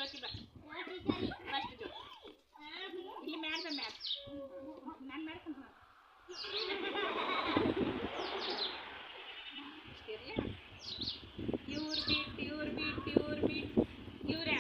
ಜ್ಯೋತಿ ಬಾ ಫಸ್ಟ್ ಜ್ಯೋತಿ ಇಲ್ಲಿ ಮ್ಯಾಡ್ ಬಾ ಮ್ಯಾಡ್ ನಾನು ಮಾಡ್ಕೊಂಡು ಇವ್ರು ಬಿಟ್ಟು ಇವ್ರು